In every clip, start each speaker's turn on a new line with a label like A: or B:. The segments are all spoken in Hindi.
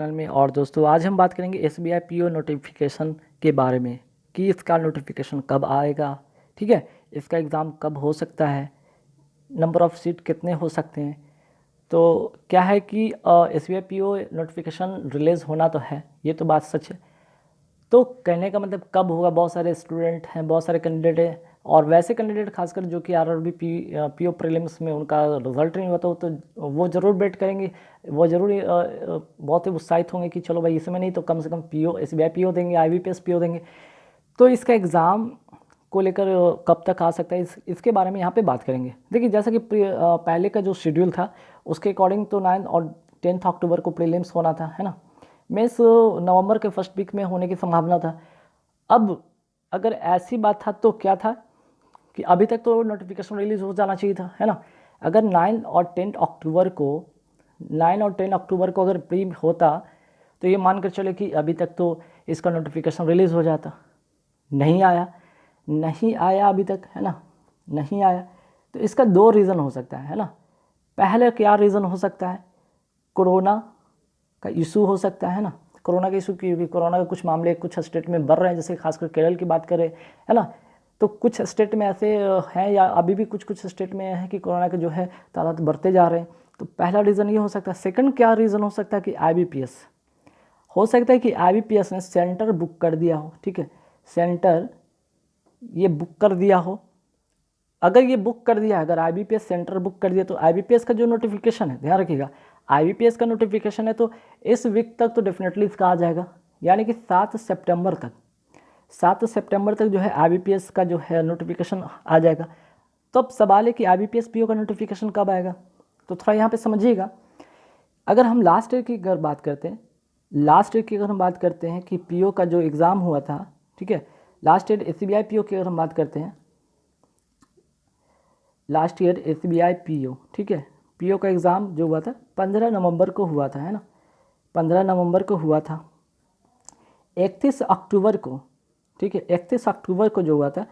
A: चैनल में। और दोस्तों, आज हम बात करेंगे एसबीआई पीओ नोटिफिकेशन के बारे में कि इसका नोटिफिकेशन कब आएगा। ठीक है, इसका एग्ज़ाम कब हो सकता है, नंबर ऑफ़ सीट कितने हो सकते हैं। तो क्या है कि एसबीआई पीओ नोटिफिकेशन रिलीज़ होना तो है, ये तो बात सच है। तो कहने का मतलब कब होगा, बहुत सारे स्टूडेंट हैं, बहुत सारे कैंडिडेट हैं, और वैसे कैंडिडेट खासकर जो कि आरआरबी पीओ प्रीलिम्स में उनका रिजल्ट नहीं हुआ तो वो ज़रूर वेट करेंगे। वो ज़रूर बहुत ही उत्साहित होंगे कि चलो भाई इसमें नहीं तो कम से कम पीओ एसबीआई पीओ देंगे, आईबीपीएस पीओ देंगे। तो इसका एग्ज़ाम को लेकर कब तक आ सकता है, इसके बारे में यहाँ पे बात करेंगे। देखिए, जैसा कि पहले का जो शेड्यूल था उसके अकॉर्डिंग तो 9 और 10 अक्टूबर को प्रीलिम्स होना था, है ना। मेंस नवंबर के फर्स्ट वीक में होने की संभावना था। अब अगर ऐसी बात था तो क्या था कि अभी तक तो नोटिफिकेशन रिलीज़ हो जाना चाहिए था, है ना। अगर 9 और 10 अक्टूबर को अगर प्री होता तो ये मानकर चले कि अभी तक तो इसका नोटिफिकेशन रिलीज़ हो जाता। नहीं आया अभी तक, है ना, नहीं आया। तो इसका दो रीज़न हो सकता है ना। पहले क्या रीज़न हो सकता है, कोरोना का इशू हो सकता है ना। कोरोना का इशू, क्योंकि कोरोना के कुछ मामले कुछ स्टेट में बढ़ रहे हैं, जैसे खासकर केरल की बात करें, है ना। तो कुछ स्टेट में ऐसे हैं, या अभी भी कुछ स्टेट में है कि कोरोना के जो है तादाद बढ़ते जा रहे हैं। तो पहला रीज़न ये हो सकता है। सेकंड क्या रीज़न हो सकता है कि आईबीपीएस हो सकता है कि आईबीपीएस ने सेंटर बुक कर दिया हो। ठीक है, सेंटर ये बुक कर दिया हो। अगर ये बुक कर दिया, अगर आईबीपीएस सेंटर बुक कर दिया, तो आईबीपीएस का जो नोटिफिकेशन है, ध्यान रखिएगा, आईबीपीएस का नोटिफिकेशन है तो इस वीक तक तो डेफिनेटली इसका आ जाएगा, यानी कि 7 सितंबर तक जो है आईबीपीएस का जो है नोटिफिकेशन आ जाएगा। तो अब सवाल है कि आईबीपीएस पीओ का नोटिफिकेशन कब आएगा। तो थोड़ा यहाँ पे समझिएगा। अगर हम लास्ट ईयर की अगर बात करते हैं, कि पीओ का जो एग्ज़ाम हुआ था, ठीक है, लास्ट ईयर एसबीआई पीओ की अगर हम बात करते हैं, लास्ट ईयर एसबीआई पीओ, ठीक है, पीओ का एग्ज़ाम जो हुआ था 15 नवंबर को हुआ था, है ना, 15 नवंबर को हुआ था। 31 अक्टूबर को, ठीक है, 31 अक्टूबर को जो हुआ था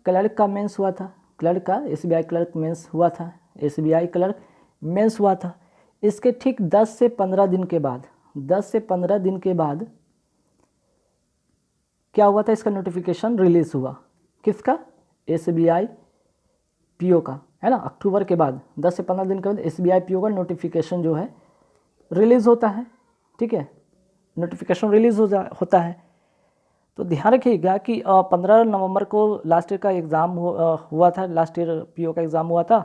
A: क्लर्क का मेंस हुआ था, क्लर्क का एसबीआई क्लर्क मेंस हुआ था, एसबीआई क्लर्क मेंस हुआ था। इसके ठीक 10 से 15 दिन के बाद, 10 से 15 दिन के बाद क्या हुआ था, इसका नोटिफिकेशन रिलीज़ हुआ। किसका, एसबीआई पीओ का, है ना। अक्टूबर के बाद 10 से 15 दिन के बाद एसबीआई पीओ का नोटिफिकेशन जो है रिलीज़ होता है। ठीक है, नोटिफिकेशन रिलीज़ होता है। तो ध्यान रखिएगा कि 15 नवंबर को लास्ट ईयर का एग्ज़ाम हुआ था, लास्ट ईयर पीओ का एग्ज़ाम हुआ था।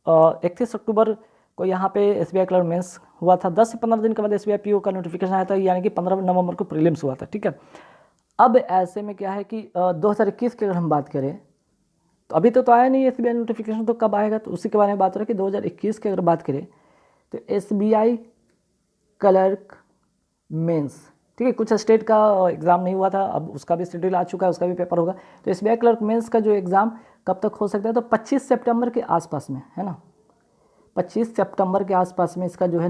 A: 31 अक्टूबर को यहाँ पे एसबीआई क्लर्क मेंस हुआ था। 10 से 15 दिन के बाद एसबीआई पीओ का नोटिफिकेशन आया था, यानी कि 15 नवंबर को प्रीलिम्स हुआ था। ठीक है, अब ऐसे में क्या है कि 2021 की अगर हम बात करें, तो अभी तो आया नहीं एसबीआई नोटिफिकेशन, तो कब आएगा, तो उसी के बारे में बात हो रहा है कि 2021 की अगर बात करें तो एसबीआई क्लर्क मेंस, ठीक है, कुछ स्टेट का एग्ज़ाम नहीं हुआ था, अब उसका भी शेड्यूल आ चुका है, उसका भी पेपर होगा। तो एसबीआई क्लर्क मेंस का जो एग्ज़ाम कब तक हो सकता है, तो 25 सितंबर के आसपास में, है ना, 25 सितंबर के आसपास में इसका जो है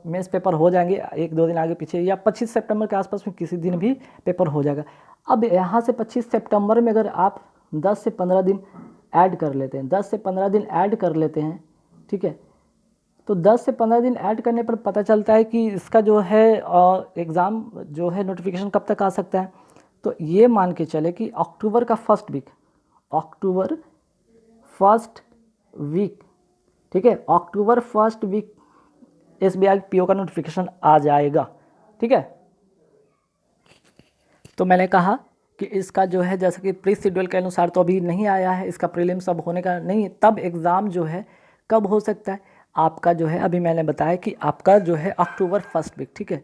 A: मेंस पेपर हो जाएंगे, 1-2 दिन आगे पीछे, या 25 सितंबर के आसपास में किसी दिन भी पेपर हो जाएगा। अब यहाँ से 25 सितंबर में अगर आप 10 से 15 दिन ऐड कर लेते हैं, 10 से 15 दिन ऐड कर लेते हैं, ठीक है, तो 10 से 15 दिन ऐड करने पर पता चलता है कि इसका जो है एग्ज़ाम जो है नोटिफिकेशन कब तक आ सकता है। तो ये मान के चले कि अक्टूबर का फर्स्ट वीक, ठीक है, अक्टूबर फर्स्ट वीक एसबीआई पीओ का नोटिफिकेशन आ जाएगा। ठीक है, तो मैंने कहा कि इसका जो है, जैसे कि प्री शेड्यूल के अनुसार तो अभी नहीं आया है, इसका प्रीलिम्स अब होने का नहीं है, तब एग्ज़ाम जो है कब हो सकता है आपका, जो है अभी मैंने बताया कि आपका जो है अक्टूबर फर्स्ट वीक, ठीक है,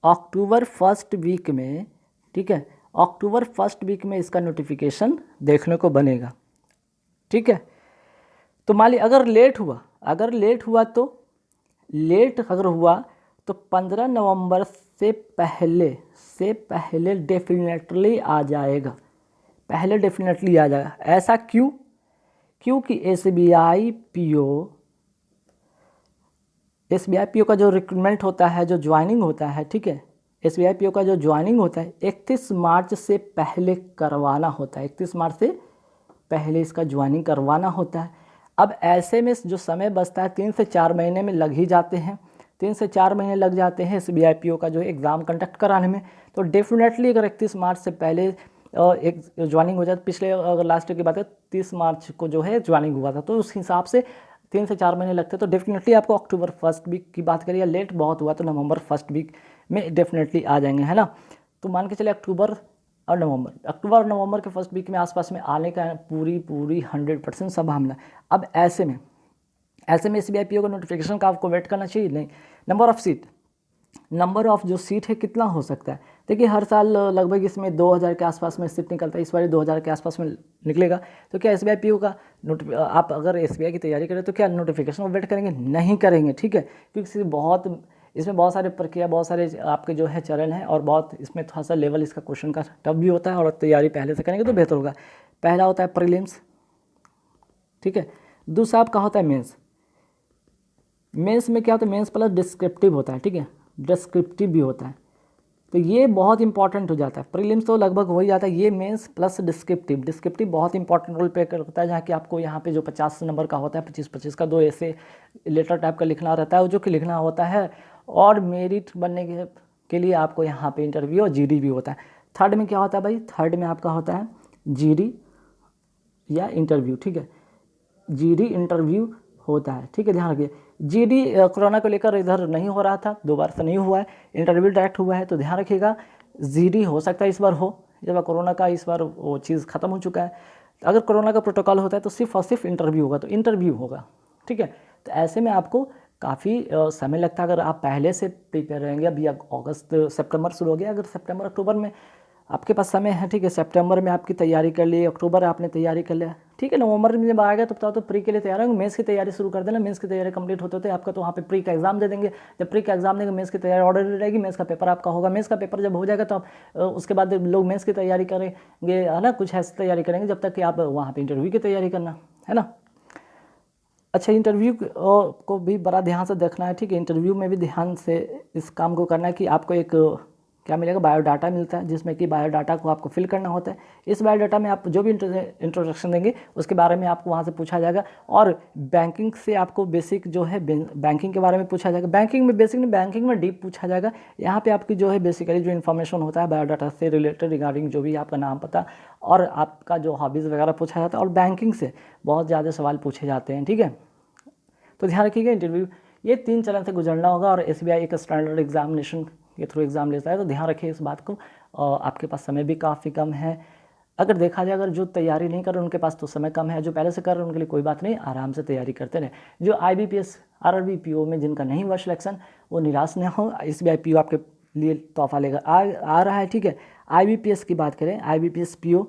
A: अक्टूबर फर्स्ट वीक में, ठीक है, अक्टूबर फर्स्ट वीक में इसका नोटिफिकेशन देखने को बनेगा। ठीक है, तो मान ली अगर लेट हुआ, अगर हुआ तो 15 नवंबर से पहले डेफिनेटली आ जाएगा, ऐसा क्यों, क्योंकि एसबीआई पीओ का जो रिक्रूटमेंट होता है, जो ज्वाइनिंग होता है, ठीक है, एसबीआई पीओ का जो ज्वाइनिंग होता है 31 मार्च से पहले करवाना होता है, 31 मार्च से पहले इसका ज्वाइनिंग करवाना होता है। अब ऐसे में जो समय बचता है 3 से 4 महीने में लग ही जाते हैं, 3 से 4 महीने लग जाते हैं SBI PO का जो है एग्ज़ाम कंडक्ट कराने में। तो डेफिनेटली अगर 31 मार्च से पहले एक ज्वाइनिंग हो जाए, पिछले अगर लास्ट ईयर की बात है 30 मार्च को जो है ज्वाइनिंग हुआ था, तो उस हिसाब से 3 से 4 महीने लगते, तो डेफिनेटली आपको अक्टूबर फर्स्ट वीक की बात करिए, लेट बहुत हुआ तो नवंबर फर्स्ट वीक में डेफिनेटली आ जाएंगे, है ना। तो मान के चले अक्टूबर और नवंबर के फर्स्ट वीक में आसपास में आने का पूरी 100% संभावना। अब ऐसे में SBI PO का नोटिफिकेशन का आपको वेट करना चाहिए? नहीं। नंबर ऑफ जो सीट है कितना हो सकता है? देखिए हर साल लगभग इसमें 2000 के आसपास में सीट निकलता है, इस बार 2000 के आसपास में निकलेगा। तो क्या SBI PO का आप अगर SBI की तैयारी करें तो क्या नोटिफिकेशन वेट करेंगे? नहीं करेंगे, ठीक है, क्योंकि इसमें बहुत सारे प्रक्रिया, बहुत सारे आपके जो है चरण हैं, और बहुत इसमें थोड़ा सा लेवल इसका क्वेश्चन का टफ भी होता है, और तैयारी पहले से करेंगे तो बेहतर होगा। पहला होता है प्रीलिम्स, ठीक है। दूसरा आपका होता है मेंस में क्या होता है? मेंस प्लस डिस्क्रिप्टिव होता है, ठीक है, डिस्क्रिप्टिव भी होता है, तो ये बहुत इंपॉर्टेंट हो जाता है। प्रीलिम्स तो लगभग हो ही जाता है, ये मेंस प्लस डिस्क्रिप्टिव बहुत इंपॉर्टेंट रोल प्ले करता है, जहाँ कि आपको यहाँ पे जो 50 नंबर का होता है, 25-25 का 2 ऐसे लेटर टाइप का लिखना रहता है, जो कि लिखना होता है, और मेरिट बनने के लिए आपको यहाँ पे इंटरव्यू और GD भी होता है। थर्ड में क्या होता है भाई? थर्ड में आपका होता है GD या इंटरव्यू, ठीक है, GD इंटरव्यू होता है, ठीक है, ध्यान रखिए। GD कोरोना को लेकर इधर नहीं हो रहा था, 2 बार से नहीं हुआ है, इंटरव्यू डायरेक्ट हुआ है, तो ध्यान रखिएगा GD हो सकता है इस बार हो, जब कोरोना का इस बार वो चीज़ ख़त्म हो चुका है। अगर कोरोना का प्रोटोकॉल होता है तो सिर्फ और सिर्फ इंटरव्यू होगा, तो इंटरव्यू होगा, ठीक है। तो ऐसे में आपको काफ़ी समय लगता है, अगर आप पहले से प्रिपेयर रहेंगे। अभी अगस्त सितंबर शुरू हो गया, अगर सितंबर अक्टूबर में आपके पास समय है, ठीक है, सितंबर में आपकी तैयारी कर ली, अक्टूबर आपने तैयारी कर लिया, ठीक है, नवंबर में जब आएगा तो प्री के लिए तैयार होंगे, मेंस की तैयारी शुरू कर देना। मेंस की तैयारी कंप्लीट होते होते आपका तो वहाँ पे प्री का एग्जाम दे देंगे। जब प्री का एग्जाम देंगे, मेंस की तैयारी ऑर्डर रहेगी, मेंस का पेपर आपका होगा। मेंस का पेपर जब हो जाएगा तो आप उसके बाद लोग मेंस की तैयारी करेंगे, है ना, कुछ ऐसी तैयारी करेंगे जब तक कि आप वहाँ पर इंटरव्यू की तैयारी करना, है ना। अच्छा, इंटरव्यू को भी बड़ा ध्यान से देखना है, ठीक है, इंटरव्यू में भी ध्यान से इस काम को करना है कि आपको एक क्या मिलेगा? बायोडाटा मिलता है, जिसमें कि बायोडाटा को आपको फिल करना होता है। इस बायोडाटा में आप जो भी इंट्रोडक्शन देंगे उसके बारे में आपको वहाँ से पूछा जाएगा, और बैंकिंग से आपको बेसिक जो है बैंकिंग के बारे में पूछा जाएगा। बैंकिंग में बेसिक नहीं, बैंकिंग में डीप पूछा जाएगा। यहाँ पे आपकी जो है बेसिकली जो इन्फॉर्मेशन होता है बायोडाटा से रिलेटेड रिगार्डिंग जो भी आपका नाम पता और आपका जो हॉबीज़ वगैरह पूछा जाता है, और बैंकिंग से बहुत ज़्यादा सवाल पूछे जाते हैं, ठीक है। तो ध्यान रखिएगा, इंटरव्यू ये 3 चरण से गुजरना होगा, और SBI एक स्टैंडर्ड एग्जामिनेशन के थ्रू एग्ज़ाम लेता है, तो ध्यान रखिए इस बात को। आपके पास समय भी काफ़ी कम है। अगर देखा जाए, अगर जो तैयारी नहीं कर रहे उनके पास तो समय कम है, जो पहले से कर रहे हैं उनके लिए कोई बात नहीं, आराम से तैयारी करते रहे। जो IBPS RRB PO में जिनका नहीं हुआ सिलेक्शन, वो निराश न हो, SBI PO आपके लिए तोहफा लेकर आ रहा है, ठीक है। IBPS की बात करें, IBPS PO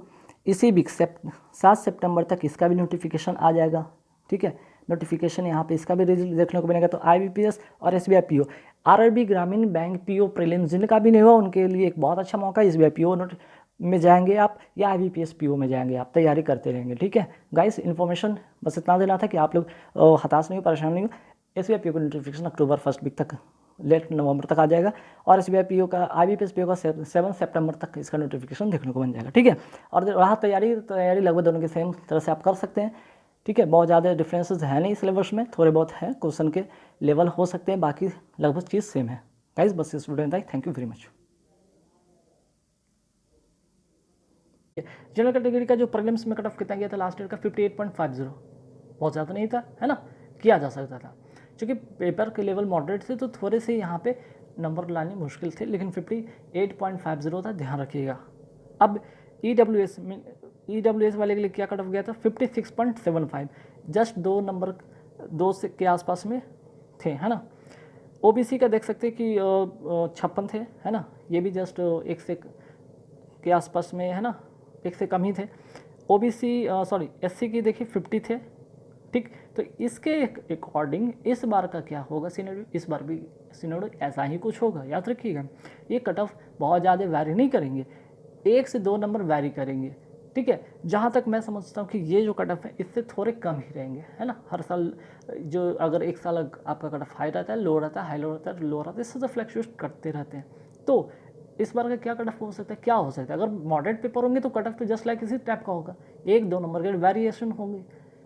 A: इसी वीक 7 सितंबर तक इसका भी नोटिफिकेशन आ जाएगा, ठीक है। नोटिफिकेशन यहाँ पे इसका भी रिजल्ट देखने को मिलेगा। तो IBPS और SBI PO, RRB ग्रामीण बैंक PO प्रीलिम्स जिनका भी नहीं हुआ उनके लिए एक बहुत अच्छा मौका है। SBI PO में जाएंगे आप या IBPS PO में जाएंगे आप, तैयारी करते रहेंगे, ठीक है। गाइस, इन्फॉर्मेशन बस इतना देना था कि आप लोग हताश नहीं हो, परेशान नहीं हो। SBI PO का नोटिफिकेशन अक्टूबर फर्स्ट वीक तक, लेट नवंबर तक आ जाएगा, और SBI PO का IBPS PO का 7 सितंबर तक इसका नोटिफिकेशन देखने को मिल जाएगा, ठीक है। और रहा तैयारी लगभग दोनों के सेम तरह से आप कर सकते हैं, ठीक है। बहुत ज़्यादा डिफरेंसेस है नहीं सिलेबस में, थोड़े बहुत है, क्वेश्चन के लेवल हो सकते हैं, बाकी लगभग चीज़ सेम है। गाइस, बस इस वीडियो में thank you very much. General category का जो प्रीलिम्स में कट ऑफ कितना गया था लास्ट ईयर का? 58.50, बहुत ज़्यादा नहीं था, है ना, किया जा सकता था। क्योंकि पेपर के लेवल मॉडरेट थे तो थोड़े से यहाँ पे नंबर लाने मुश्किल थे, लेकिन 58.50 था, ध्यान रखिएगा। अब EWS वाले के लिए क्या कट ऑफ गया था? 56.75, जस्ट 2 नंबर 2 से के आसपास में थे, है ना। OBC का देख सकते हैं कि 56 थे, है ना, ये भी जस्ट 1 से के आसपास में, है ना, 1 से कम ही थे। SC की देखिए 50 थे, ठीक। तो इसके अकॉर्डिंग इस बार का क्या होगा सिनेरियो? इस बार भी सिनेरियो ऐसा ही कुछ होगा, याद रखिएगा। ये कट ऑफ बहुत ज़्यादा वैरी नहीं करेंगे, 1 से 2 नंबर वैरी करेंगे, ठीक है। जहाँ तक मैं समझता हूँ कि ये जो कट ऑफ है इससे थोड़े कम ही रहेंगे, है ना। हर साल जो अगर एक साल आपका कट ऑफ हाई रहता है, लो रहता है, हाई लो रहता है, लो रहता है, इससे तो फ्लक्चुएट करते रहते हैं। तो इस बार का क्या कट ऑफ हो सकता है? क्या हो सकता है? अगर मॉडरेट पेपर होंगे तो कट ऑफ तो जस्ट लाइक इसी टाइप का होगा, 1-2 नंबर के वेरिएशन होंगे,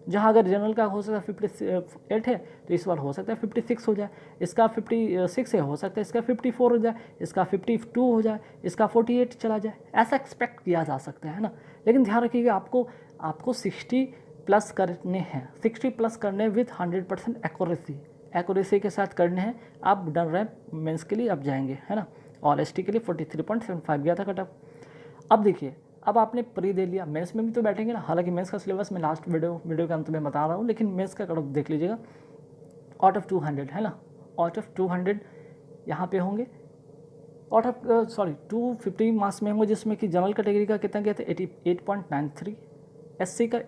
A: जहाँ अगर जनरल का हो सकता है 58 है तो इस बार हो सकता है 56 हो जाए, इसका 56 है हो सकता है इसका 54 हो जाए, इसका 52 हो जाए, इसका 48 चला जाए, ऐसा एक्सपेक्ट किया जा सकता है ना। लेकिन ध्यान रखिएगा आपको 60 प्लस करने हैं, 60 प्लस करने विथ 100% एक्यूरेसी के साथ करने हैं। आप डन रहे मेंस के लिए आप जाएंगे, है ना। और एसटी के लिए 43.75 गया था कट ऑफ। अब देखिए, अब आपने प्री दे लिया, मेंस में भी तो बैठेंगे ना। हालांकि मेंस का सिलेबस मैं लास्ट वीडियो के अंत में बता रहा हूँ, लेकिन मेंस का कट ऑफ देख लीजिएगा। आउट ऑफ 200 है ना, आउट ऑफ 200 यहाँ पे होंगे, आउट ऑफ 250 मार्क्स में होंगे, जिसमें कि जनरल कैटेगरी का कितना गया था 88.93, एससी का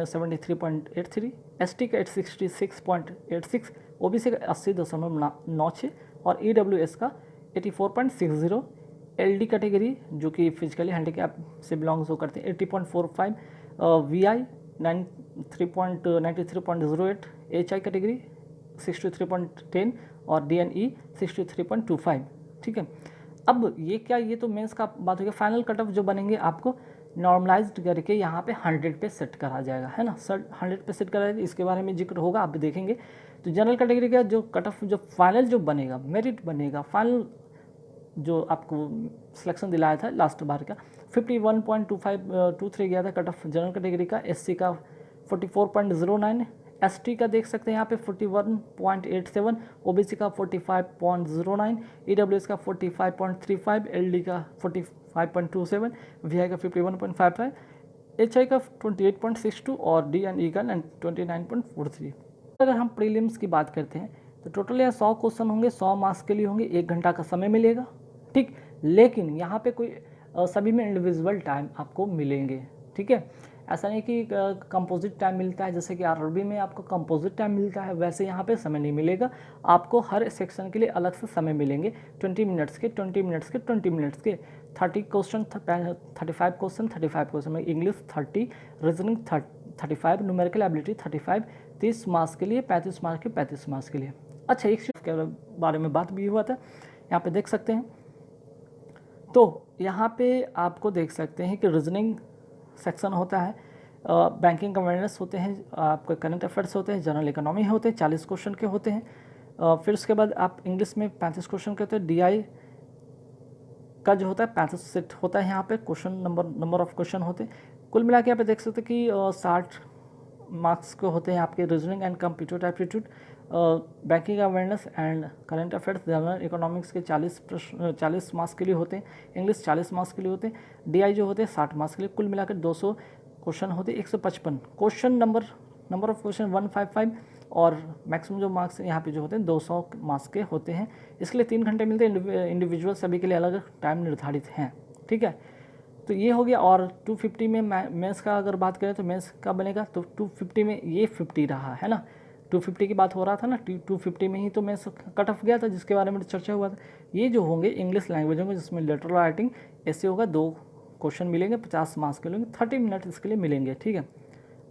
A: 73.83, एसटी का 866.86, ओबीसी का 80.96 और ईडब्ल्यूएस का 84.60, एलडी कैटेगरी जो कि फिजिकली हैंडीकैप से बिलोंग्स हो करते हैं 80.45, वीआई 93.08, एचआई कैटेगरी 63.10 और डीएनई 63.25। ठीक है, अब ये क्या, ये तो मेंस का बात हो गया। फाइनल कट ऑफ जो बनेंगे आपको नॉर्मलाइज्ड करके यहाँ पे 100 पे सेट करा जाएगा, है ना। 100 पे सेट करा जाएगा, इसके बारे में जिक्र होगा, आप देखेंगे। तो जनरल कैटेगरी का जो कट ऑफ जो फाइनल जो बनेगा, मेरिट बनेगा, फाइनल जो आपको सिलेक्शन दिलाया था लास्ट बार का 51.23 गया था कट ऑफ जनरल कैटेगरी का, एससी का 44.09, एसटी का देख सकते हैं यहाँ पे 41.87, ओबीसी का 45.09, ईडब्ल्यूएस का 45.35, एलडी का 45.27, वीआई का 51.55, एचआई का 28.62 और डीएनई का 29.43। अगर हम प्रीलिम्स की बात करते हैं तो टोटल यहाँ 100 क्वेश्चन होंगे, 100 मार्क्स के लिए होंगे, 1 घंटा का समय मिलेगा। ठीक, लेकिन यहाँ पे कोई सभी में इंडिविजुअल टाइम आपको मिलेंगे। ठीक है, ऐसा नहीं कि कंपोजिट टाइम मिलता है, जैसे कि आरआरबी में आपको कंपोजिट टाइम मिलता है, वैसे यहाँ पे समय नहीं मिलेगा। आपको हर सेक्शन के लिए अलग से समय मिलेंगे, 20 मिनट्स के 20 मिनट्स के 20 मिनट्स के, 30 question 35 question 35 question, English 30, reasoning 35, numerical ability 35, 30 marks के लिए, 35 मार्क्स के 35 मार्क्स के लिए। अच्छा, एक चीज़ के बारे में बात भी हुआ था, यहाँ पे देख सकते हैं। तो यहाँ पे आपको देख सकते हैं कि रीजनिंग सेक्शन होता है, बैंकिंग अवेयरनेस होते हैं, आपके करंट अफेयर्स होते हैं, जनरल इकोनॉमी होते हैं, 40 क्वेश्चन के होते हैं। फिर उसके बाद आप इंग्लिश में 35 क्वेश्चन के होते हैं, डीआई का जो होता है 35 सेट होता है, यहाँ पे क्वेश्चन नंबर ऑफ क्वेश्चन होते हैं। कुल मिला के यहाँ पे देख सकते हैं कि 60 मार्क्स के होते हैं आपके reasoning and computer aptitude, banking awareness and current affairs, general economics के 40 मार्क्स के लिए होते हैं, इंग्लिश 40 मार्क्स के लिए होते हैं, डीआई जो होते हैं 60 मार्क्स के लिए। कुल मिलाकर 200 क्वेश्चन होते हैं, 155 क्वेश्चन, नंबर ऑफ क्वेश्चन 155 और मैक्सिमम जो मार्क्स यहाँ पे जो होते हैं 200 मार्क्स के होते हैं। इसके लिए 3 घंटे मिलते हैं, इंडिविजुअल सभी के लिए अलग टाइम निर्धारित हैं। ठीक है, तो ये हो गया। और 250 में मेंस का अगर बात करें तो मेंस का बनेगा, तो 250 में ये 50 रहा है ना, 250 की बात हो रहा था ना, 250 में ही तो मेंस कट ऑफ गया था, जिसके बारे में चर्चा हुआ था। ये जो होंगे इंग्लिश लैंग्वेज होंगे, जिसमें लेटर राइटिंग ऐसे होगा, 2 क्वेश्चन मिलेंगे, 50 मार्क्स के लिए, 30 मिनट इसके लिए मिलेंगे। ठीक है,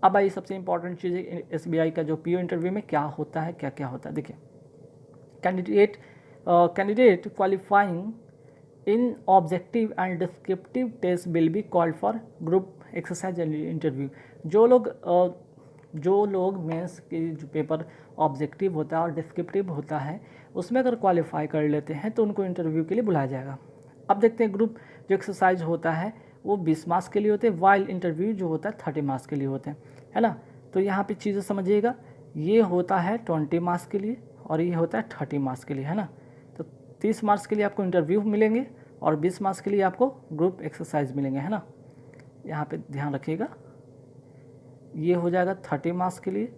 A: अब आई सबसे इंपॉर्टेंट चीज़ है एसबीआई का जो पीओ इंटरव्यू में क्या होता है, क्या क्या होता है। देखिए, candidate qualifying in objective and descriptive test will be called for group exercise and interview. जो लोग मेंस के जो पेपर ऑब्जेक्टिव होता है और डिस्क्रिप्टिव होता है, उसमें अगर क्वालिफाई कर लेते हैं तो उनको इंटरव्यू के लिए बुलाया जाएगा। अब देखते हैं, ग्रुप जो एक्सरसाइज होता है वो 20 मार्क्स के लिए होते हैं, वाइल इंटरव्यू जो होता है 30 मार्क्स के लिए होते हैं, है ना। तो यहाँ पे चीज़ें समझिएगा, ये होता है 20 मार्क्स के लिए और ये होता है 30 मार्क्स के लिए, है ना। तो 30 मार्क्स के लिए आपको इंटरव्यू मिलेंगे और 20 मार्क्स के लिए आपको ग्रुप एक्सरसाइज मिलेंगे, है ना। यहाँ पे ध्यान रखिएगा, ये हो जाएगा 30 मार्क्स के लिए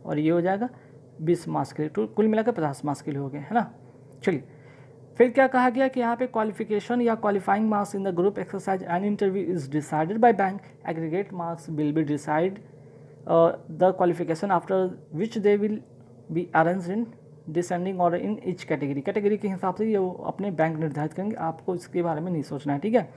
A: और ये हो जाएगा 20 मार्क्स के लिए, तो कुल मिलाकर 50 मार्क्स के लिए हो गए, है ना। चलिए, फिर क्या कहा गया कि यहाँ पे क्वालिफिकेशन या qualifying marks in the group exercise and interview is decided by bank, aggregate marks will be decide the qualification after which they will be arranged in descending order in each category के हिसाब से ये वो अपने बैंक निर्धारित करेंगे, आपको इसके बारे में नहीं सोचना है। ठीक है,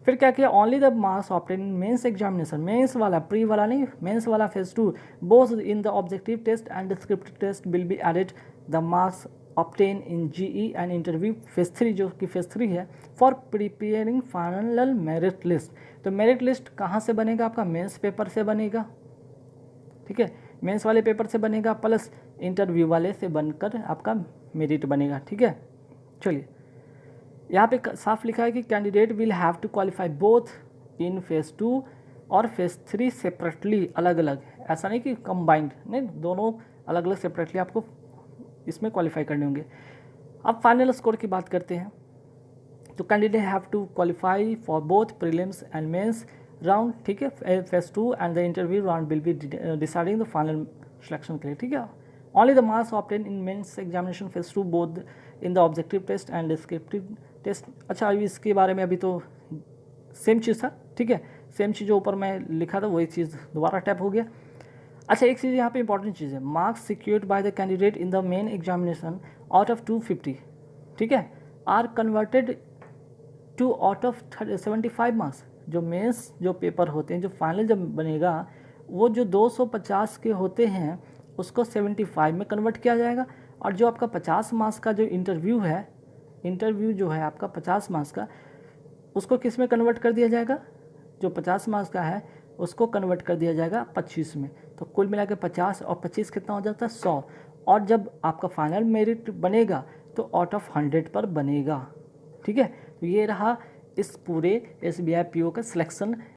A: फिर क्या किया, only the marks obtain in mains examination, mains वाला, प्री वाला नहीं, मेंस वाला phase 2, both in the objective test and descriptive test will be added the marks obtain in GE and interview phase 3 जो कि फेज 3 है, for preparing final merit list. तो मेरिट लिस्ट कहाँ से बनेगा, आपका मेंस पेपर से बनेगा, ठीक है, मेंस वाले पेपर से बनेगा प्लस इंटरव्यू वाले से बनकर आपका मेरिट बनेगा। ठीक है, चलिए यहाँ पे साफ लिखा है कि candidate will have to qualify both in phase 2 और फेज़ 3 सेपरेटली, अलग अलग, ऐसा नहीं कि कंबाइंड, नहीं, दोनों अलग अलग सेपरेटली आपको इसमें क्वालिफाई करने होंगे। अब फाइनल स्कोर की बात करते हैं, तो candidate have to qualify for both prelims and mains round. ठीक है, phase 2 and the interview round will be deciding the final selection के लिए। ठीक है, only the marks obtain in mains examination phase 2 both in the objective test and descriptive test. अच्छा, अभी इसके बारे में अभी तो सेम चीज़ था। ठीक है, सेम चीज़ जो ऊपर मैं लिखा था वही चीज़ दोबारा टैप हो गया। अच्छा, एक चीज़ यहाँ पे इंपॉर्टेंट चीज़ है, marks secured by the candidate in the main examination out of 250, ठीक है, are converted to out of 75 marks. जो मेंस जो पेपर होते हैं, जो फाइनल जब बनेगा, वो जो 250 के होते हैं उसको 75 में कन्वर्ट किया जाएगा, और जो आपका 50 मार्क्स का जो इंटरव्यू है, इंटरव्यू जो है आपका 50 मार्क्स का, उसको किस में कन्वर्ट कर दिया जाएगा, जो 50 मार्क्स का है उसको कन्वर्ट कर दिया जाएगा 25 में। तो कुल मिला के 50 और 25 कितना हो जाता है, 100। और जब आपका फाइनल मेरिट बनेगा तो आउट ऑफ 100 पर बनेगा। ठीक है, तो ये रहा इस पूरे SBI PO का सिलेक्शन